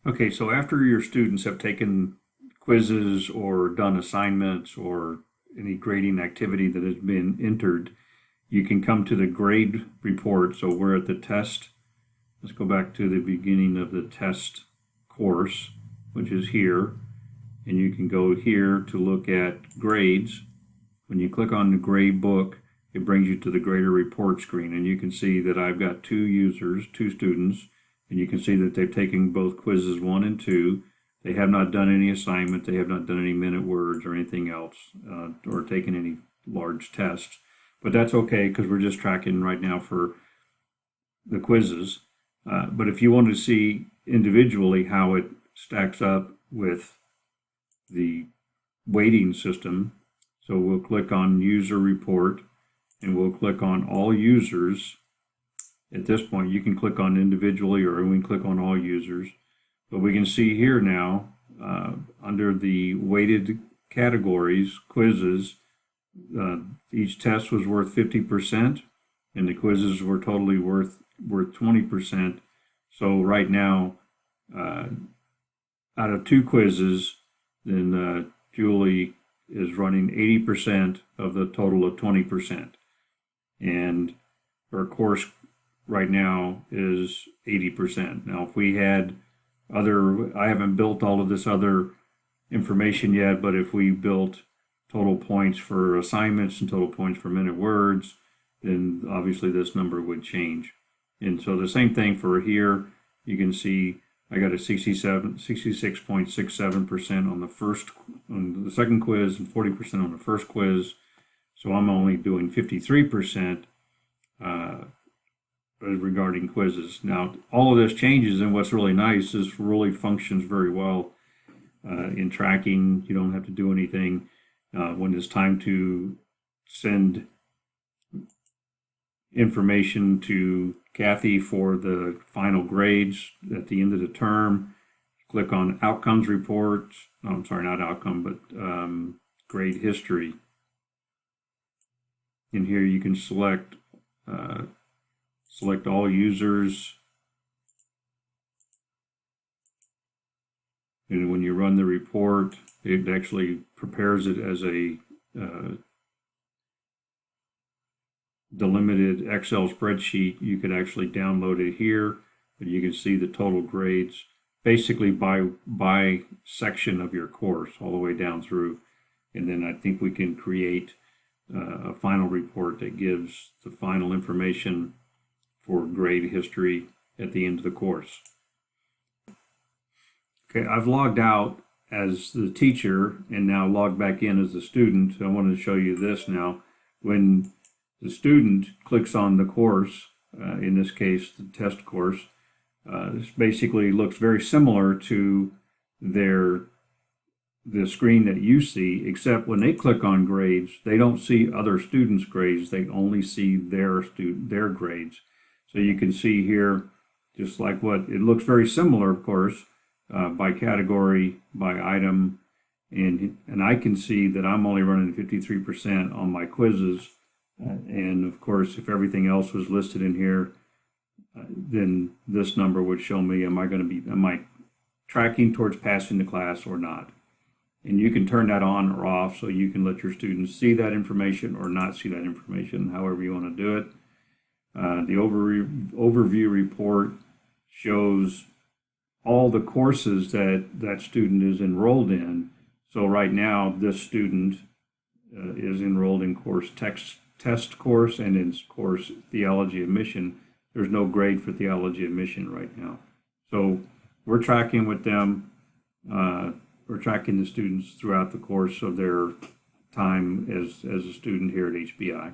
Okay, so after your students have taken quizzes or done assignments or any grading activity that has been entered, you can come to the grade report. So we're at the test. Let's go back to the beginning of the test course, which is here. And you can go here to look at grades. When you click on the grade book, it brings you to the grader report screen. And you can see that I've got two users, two students, and you can see that they've taken both quizzes 1 and 2. They have not done any assignment. They have not done any minute words or anything else, or taken any large tests. But that's okay because we're just tracking right now for the quizzes. But if you want to see individually how it stacks up with the weighting system, so we'll click on user report and we'll click on all users. At this point, you can click on individually or we can click on all users. But we can see here now, under the weighted categories, quizzes, each test was worth 50%, and the quizzes were totally worth 20%. So right now, out of 2 quizzes, then Julie is running 80% of the total of 20%. And her course right now is 80%. Now, if we had I haven't built all of this other information yet, but if we built total points for assignments and total points for minute words, then obviously this number would change. And so the same thing for here, you can see I got a 66.67% on the second quiz and 40% on the first quiz. So I'm only doing 53% regarding quizzes. Now, all of this changes, and what's really nice is really functions very well in tracking. You don't have to do anything. When it's time to send information to Kathy for the final grades at the end of the term, click on outcomes reports. No, I'm sorry, not outcome, but grade history. In here you can select all users, and when you run the report, it actually prepares it as a delimited Excel spreadsheet. You could actually download it here, but you can see the total grades basically by section of your course all the way down through. And then I think we can create a final report that gives the final information for grade history at the end of the course. Okay, I've logged out as the teacher and now logged back in as the student. So I wanted to show you this now. When the student clicks on the course, in this case, the test course, this basically looks very similar to the screen that you see, except when they click on grades, they don't see other students' grades. They only see their grades. So you can see here, just like what it looks very similar, of course, by category, by item, and I can see that I'm only running 53% on my quizzes. And of course, if everything else was listed in here, then this number would show me, am I tracking towards passing the class or not? And you can turn that on or off, so you can let your students see that information or not see that information, however you want to do it. The overview report shows all the courses that student is enrolled in. So right now, this student is enrolled in course test course and in course theology admission. There's no grade for theology admission right now. So we're tracking with them. We're tracking the students throughout the course of their time as a student here at HBI.